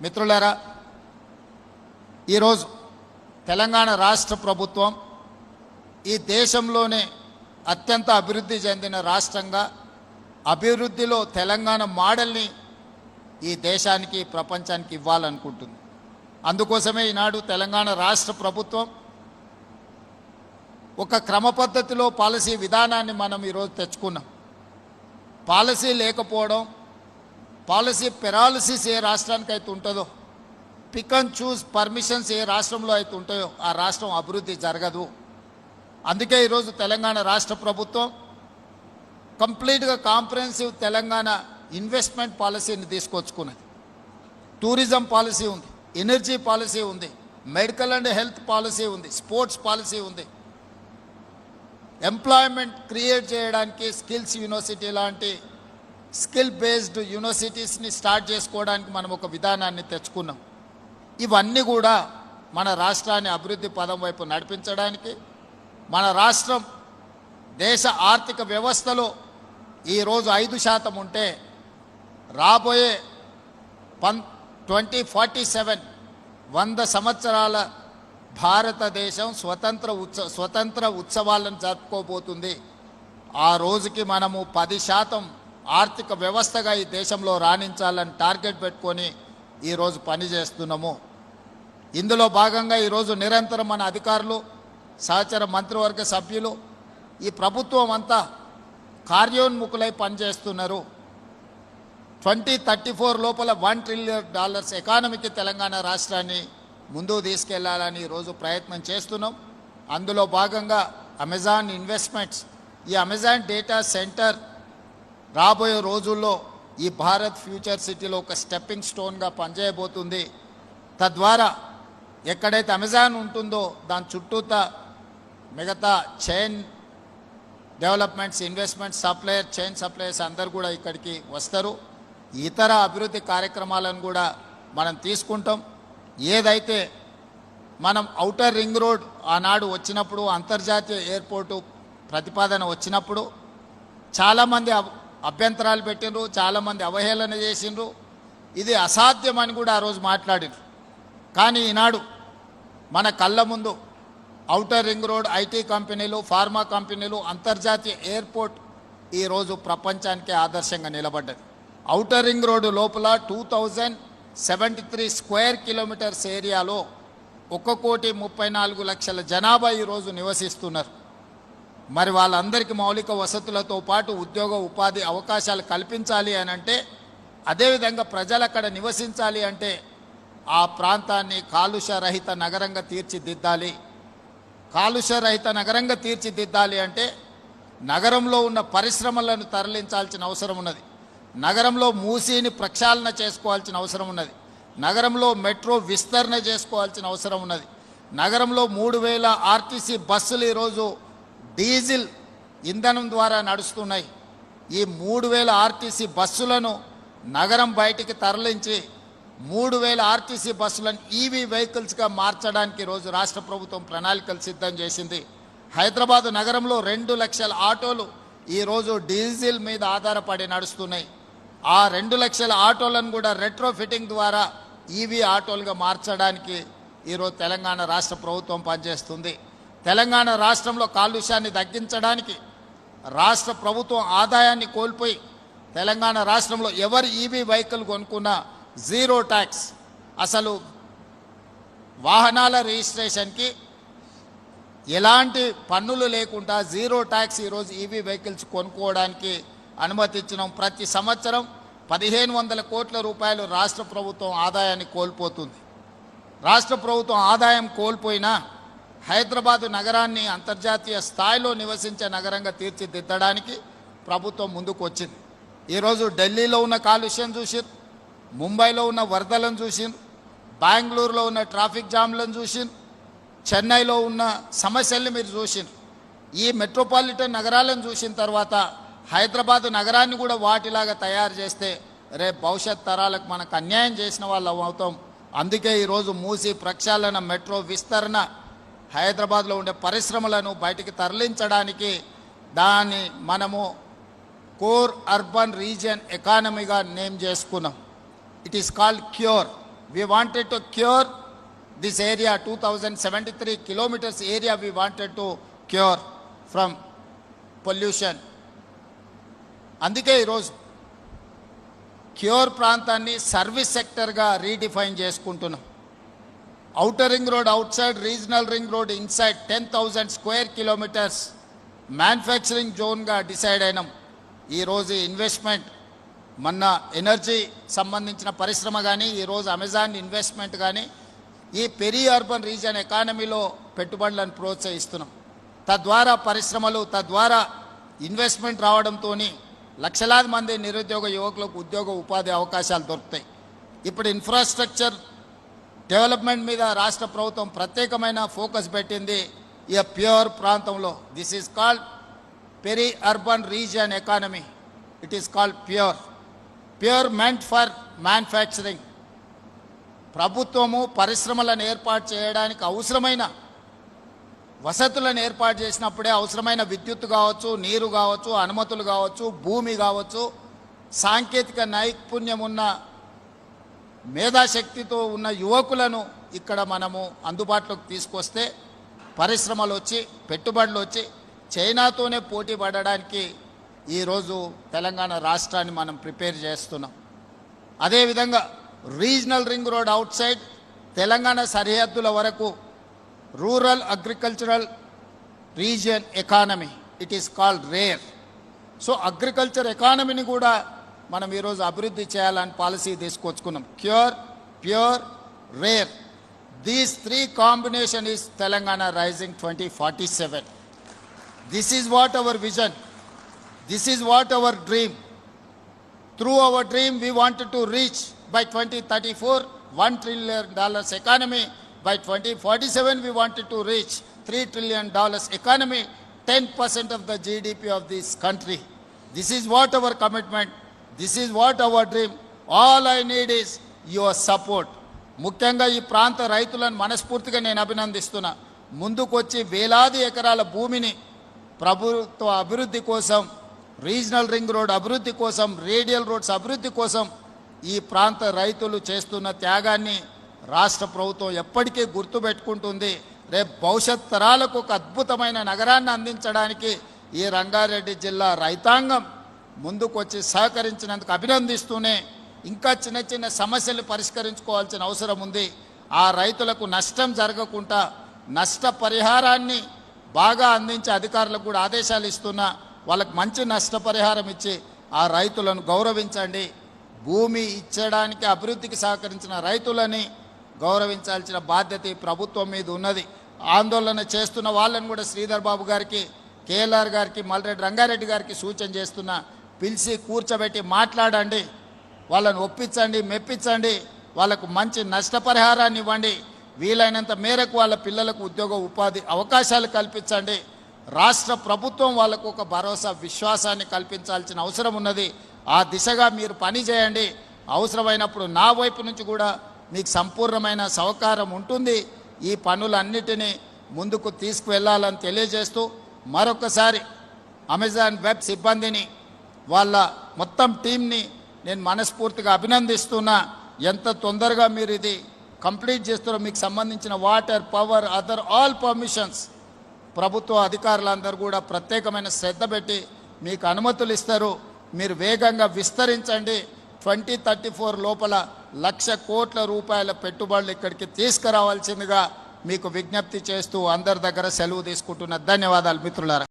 మిత్రులారా, ఈరోజు తెలంగాణ రాష్ట్ర ప్రభుత్వం ఈ దేశంలోనే అత్యంత అభివృద్ధి చెందిన రాష్ట్రంగా అభివృద్ధిలో తెలంగాణ మోడల్ని ఈ దేశానికి ప్రపంచానికి ఇవ్వాలనుకుంటుంది. అందుకోసమే ఈనాడు తెలంగాణ రాష్ట్ర ప్రభుత్వం ఒక క్రమ పద్ధతిలో పాలసీ విధానాన్ని మనం ఈరోజు తెచ్చుకున్నాం. పాలసీ లేకపోవడం, పాలసీ పెరాలసిస్ ఏ రాష్ట్రానికి అయితే ఉంటుందో, పిక్ అండ్ చూస్ పర్మిషన్స్ ఏ రాష్ట్రంలో అయితే ఉంటాయో ఆ రాష్ట్రం అభివృద్ధి జరగదు. అందుకే ఈరోజు తెలంగాణ రాష్ట్ర ప్రభుత్వం కంప్లీట్గా కాంప్రహెన్సివ్ తెలంగాణ ఇన్వెస్ట్మెంట్ పాలసీని తీసుకొచ్చుకున్నది. టూరిజం పాలసీ ఉంది, ఎనర్జీ పాలసీ ఉంది, మెడికల్ అండ్ హెల్త్ పాలసీ ఉంది, స్పోర్ట్స్ పాలసీ ఉంది. ఎంప్లాయ్మెంట్ క్రియేట్ చేయడానికి స్కిల్స్ యూనివర్సిటీ లాంటి స్కిల్ బేస్డ్ యూనివర్సిటీస్ని స్టార్ట్ చేసుకోవడానికి మనం ఒక విధానాన్ని తెచ్చుకున్నాం. ఇవన్నీ కూడా మన రాష్ట్రాన్ని అభివృద్ధి పదం వైపు నడిపించడానికి, మన రాష్ట్రం దేశ ఆర్థిక వ్యవస్థలో ఈరోజు 5% ఉంటే రాబోయే 2047 100 సంవత్సరాల భారతదేశం స్వతంత్ర ఉత్సవాలను జరుపుకోబోతుంది. ఆ రోజుకి మనము 10% ఆర్థిక వ్యవస్థగా ఈ దేశంలో రాణించాలని టార్గెట్ పెట్టుకొని ఈరోజు పనిచేస్తున్నాము. ఇందులో భాగంగా ఈరోజు నిరంతరం మన అధికారులు, సహచర మంత్రివర్గ సభ్యులు, ఈ ప్రభుత్వం అంతా కార్యోన్ముఖులై పనిచేస్తున్నారు. 2034 లోపల $1 ట్రిలియన్ ఎకానమీకి తెలంగాణ రాష్ట్రాన్ని ముందుకు తీసుకెళ్లాలని ఈరోజు ప్రయత్నం చేస్తున్నాం. అందులో భాగంగా అమెజాన్ ఇన్వెస్ట్మెంట్స్, ఈ అమెజాన్ డేటా సెంటర్ రాబోయే రోజుల్లో ఈ భారత్ ఫ్యూచర్ సిటీలో ఒక స్టెప్పింగ్ స్టోన్గా పనిచేయబోతుంది. తద్వారా ఎక్కడైతే అమెజాన్ ఉంటుందో దాని చుట్టూతా మిగతా chain developments, investments, supplier, chain suppliers అందరు కూడా ఇక్కడికి వస్తారు. ఇతర అభివృద్ధి కార్యక్రమాలను కూడా మనం తీసుకుంటాం. ఏదైతే మనం ఔటర్ రింగ్ రోడ్ ఆనాడు వచ్చినప్పుడు, అంతర్జాతీయ ఎయిర్పోర్టు ప్రతిపాదన వచ్చినప్పుడు చాలామంది అభ్యంతరాలు పెట్టినరు, చాలామంది అవహేళన చేసిండ్రు. ఇది అసాధ్యమని కూడా ఆ రోజు మాట్లాడినారు. కానీ ఈనాడు మన కళ్ళ ముందు ఔటర్ రింగ్ రోడ్, ఐటీ కంపెనీలు, ఫార్మా కంపెనీలు, అంతర్జాతీయ ఎయిర్పోర్ట్ ఈరోజు ప్రపంచానికి ఆదర్శంగా నిలబడ్డది. ఔటర్ రింగ్ రోడ్డు లోపల 2073 స్క్వేర్ కిలోమీటర్స్ ఏరియాలో 1,34,00,000 జనాభా ఈరోజు నివసిస్తున్నారు. మరి వాళ్ళందరికీ మౌలిక వసతులతో పాటు ఉద్యోగ ఉపాధి అవకాశాలు కల్పించాలి అని అంటే, అదేవిధంగా ప్రజలు అక్కడ నివసించాలి అంటే ఆ ప్రాంతాన్ని కాలుష్యరహిత నగరంగా తీర్చిదిద్దాలి. కాలుష్యరహిత నగరంగా తీర్చిదిద్దాలి అంటే నగరంలో ఉన్న పరిశ్రమలను తరలించాల్సిన అవసరం ఉన్నది. నగరంలో మూసీని ప్రక్షాళన చేసుకోవాల్సిన అవసరం ఉన్నది. నగరంలో మెట్రో విస్తరణ చేసుకోవాల్సిన అవసరం ఉన్నది. నగరంలో 3,000 ఆర్టీసీ బస్సులు ఈరోజు డీజిల్ ఇంధనం ద్వారా నడుస్తున్నాయి. ఈ 3,000 ఆర్టీసీ బస్సులను నగరం బయటికి తరలించి 3,000 ఆర్టీసీ బస్సులను ఈవీ వెహికల్స్గా మార్చడానికి ఈరోజు రాష్ట్ర ప్రభుత్వం ప్రణాళికలు సిద్ధం చేసింది. హైదరాబాదు నగరంలో 2 లక్షల ఆటోలు ఈరోజు డీజిల్ మీద ఆధారపడి నడుస్తున్నాయి. ఆ 2 లక్షల ఆటోలను కూడా రెట్రో ఫిట్టింగ్ ద్వారా ఈవీ ఆటోలుగా మార్చడానికి ఈరోజు తెలంగాణ రాష్ట్ర ప్రభుత్వం పనిచేస్తుంది. తెలంగాణ రాష్ట్రంలో కాలుష్యాన్ని తగ్గించడానికి రాష్ట్ర ప్రభుత్వం ఆదాయాన్ని కోల్పోయి తెలంగాణ రాష్ట్రంలో ఎవరు ఈవీ వెహికల్ కొనుక్కున్నా జీరో ట్యాక్స్, అసలు వాహనాల రిజిస్ట్రేషన్కి ఎలాంటి పన్నులు లేకుండా జీరో ట్యాక్స్ ఈరోజు ఈవీ వెహికల్స్ కొనుక్కోవడానికి అనుమతి ఇచ్చినాం. ప్రతి సంవత్సరం 1,500 కోట్ల రూపాయలు రాష్ట్ర ప్రభుత్వం ఆదాయాన్ని కోల్పోతుంది. రాష్ట్ర ప్రభుత్వం ఆదాయం కోల్పోయినా హైదరాబాదు నగరాన్ని అంతర్జాతీయ స్థాయిలో నివసించే నగరంగా తీర్చిదిద్దడానికి ప్రభుత్వం ముందుకు వచ్చింది. ఈరోజు ఢిల్లీలో ఉన్న కాలుష్యం చూసిరు, ముంబైలో ఉన్న వరదలను చూసిరు, బెంగళూరులో ఉన్న ట్రాఫిక్ జామ్లను చూసిరు, చెన్నైలో ఉన్న సమస్యల్ని మీరు చూసిరు. ఈ మెట్రోపాలిటన్ నగరాలను చూసిన తర్వాత హైదరాబాదు నగరాన్ని కూడా వాటిలాగా తయారు చేస్తే రేపు భవిష్యత్ తరాలకు మనకు అన్యాయం చేసిన వాళ్ళు అవుతాం. అందుకే ఈరోజు మూసి ప్రక్షాళన, మెట్రో విస్తరణ, హైదరాబాద్లో ఉండే పరిశ్రమలను బయటికి తరలించడానికి దాన్ని మనము కోర్ అర్బన్ రీజియన్ ఎకానమీగా నేమ్ చేసుకున్నాం. It is called cure. we wanted to cure this area, 2073 kilometers area we wanted to cure from pollution. అందుకే ఈరోజు క్యూర్ ప్రాంతాన్ని సర్వీస్ సెక్టర్గా రీడిఫైన్ చేసుకుంటున్నాం. Outer ring road outside, regional ring road inside 10,000 square kilometres manufacturing జోన్గా decide అయినాం. ఈరోజు investment మొన్న energy సంబంధించిన పరిశ్రమ కానీ, ఈరోజు అమెజాన్ ఇన్వెస్ట్మెంట్ కానీ ఈ పెరి అర్బన్ రీజన్ ఎకానమీలో పెట్టుబడులను ప్రోత్సహిస్తున్నాం. తద్వారా పరిశ్రమలు, తద్వారా ఇన్వెస్ట్మెంట్ రావడంతో లక్షలాది మంది నిరుద్యోగ యువకులకు ఉద్యోగ ఉపాధి అవకాశాలు దొరుకుతాయి. ఇప్పుడు ఇన్ఫ్రాస్ట్రక్చర్ డెవలప్మెంట్ మీద రాష్ట్ర ప్రభుత్వం ప్రత్యేకమైన ఫోకస్ పెట్టింది. ఈ ప్యూర్ ప్రాంతంలో this is called peri urban region economy. It is called pure meant for manufacturing. ప్రభుత్వము పరిశ్రమలను ఏర్పాటు చేయడానికి అవసరమైన వసతులను ఏర్పాటు చేసినప్పుడే అవసరమైన విద్యుత్ కావచ్చు, నీరు కావచ్చు, అనుమతులు కావచ్చు, భూమి కావచ్చు, సాంకేతిక నైపుణ్యం ఉన్న మేధాశక్తితో ఉన్న యువకులను ఇక్కడ మనము అందుబాటులోకి తీసుకొస్తే పరిశ్రమలు వచ్చి, పెట్టుబడులు వచ్చి చైనాతోనే పోటీ పడడానికి ఈరోజు తెలంగాణ రాష్ట్రాన్ని మనం ప్రిపేర్ చేస్తున్నాం. అదేవిధంగా regional ring road outside Telangana సరిహద్దుల వరకు rural agricultural region economy, it is called rare. So agriculture ఎకానమీని కూడా మనం ఈరోజు అభివృద్ధి చేయాలని పాలసీ తీసుకొచ్చుకున్నాం. Cure, pure, rare, these three combination is Telangana rising 2047. This is what our vision, this is what our dream. Through our dream, we wanted to reach by 2034 $1 trillion economy. By 2047, we wanted to reach $3 trillion economy, 10% of the GDP of this country. This is what our commitment, this is what our dream. All I need is your support. ముఖ్యంగా ఈ ప్రాంత రైతులను మనస్ఫూర్తిగా నేను అభినందిస్తున్నా. ముందుకొచ్చి వేలాది ఎకరాల భూమిని ప్రభుత్వ అభివృద్ధి కోసం, రీజనల్ రింగ్ రోడ్ అభివృద్ధి కోసం, రేడియల్ రోడ్స్ అభివృద్ధి కోసం ఈ ప్రాంత రైతులు చేస్తున్న త్యాగాన్ని రాష్ట్ర ప్రభుత్వం ఎప్పటికీ గుర్తుపెట్టుకుంటుంది. రేపు భవిష్యత్ తరాలకు ఒక అద్భుతమైన నగరాన్ని అందించడానికి ఈ రంగారెడ్డి జిల్లా రైతాంగం ముందుకొచ్చి సహకరించినందుకు అభినందిస్తూనే ఇంకా చిన్న చిన్న సమస్యలు పరిష్కరించుకోవాల్సిన అవసరం ఉంది. ఆ రైతులకు నష్టం జరగకుండా నష్టపరిహారాన్ని బాగా అందించే అధికారులకు కూడా ఆదేశాలు ఇస్తున్నా. వాళ్ళకు మంచి నష్టపరిహారం ఇచ్చి ఆ రైతులను గౌరవించండి. భూమి ఇచ్చడానికి అభివృద్ధికి సహకరించిన రైతులని గౌరవించాల్సిన బాధ్యత ఈ ప్రభుత్వం మీద ఉన్నది. ఆందోళన చేస్తున్న వాళ్ళని కూడా శ్రీధర్ బాబు గారికి, కేఎల్ఆర్ గారికి, మల్రెడ్డి రంగారెడ్డి గారికి సూచన చేస్తున్నా. పిలిచి కూర్చోబెట్టి మాట్లాడండి, వాళ్ళని ఒప్పించండి, మెప్పించండి, వాళ్ళకు మంచి నష్టపరిహారాన్ని ఇవ్వండి. వీలైనంత మేరకు వాళ్ళ పిల్లలకు ఉద్యోగ ఉపాధి అవకాశాలు కల్పించండి. రాష్ట్ర ప్రభుత్వం వాళ్ళకు ఒక భరోసా, విశ్వాసాన్ని కల్పించాల్సిన అవసరం ఉన్నది. ఆ దిశగా మీరు పని చేయండి. అవసరమైనప్పుడు నా వైపు నుంచి కూడా మీకు సంపూర్ణమైన సహకారం ఉంటుంది. ఈ పనులన్నిటినీ ముందుకు తీసుకువెళ్ళాలని తెలియజేస్తూ మరొకసారి అమెజాన్ వెబ్ సిబ్బందిని, వాళ్ళ మొత్తం టీంని నేను మనస్ఫూర్తిగా అభినందిస్తున్నా. ఎంత తొందరగా మీరు ఇది కంప్లీట్ చేస్తారో, మీకు సంబంధించిన water, power, other all permissions ప్రభుత్వ అధికారులందరూ కూడా ప్రత్యేకమైన శ్రద్ధ పెట్టి మీకు అనుమతులు ఇస్తారు. మీరు వేగంగా విస్తరించండి. 2034 లోపల 1,00,000 కోట్ల రూపాయల పెట్టుబడులు ఇక్కడికి తీసుకురావాల్సిందిగా మీకు విజ్ఞప్తి చేస్తూ అందరి దగ్గర సెలవు తీసుకుంటున్న. ధన్యవాదాలు మిత్రులారా.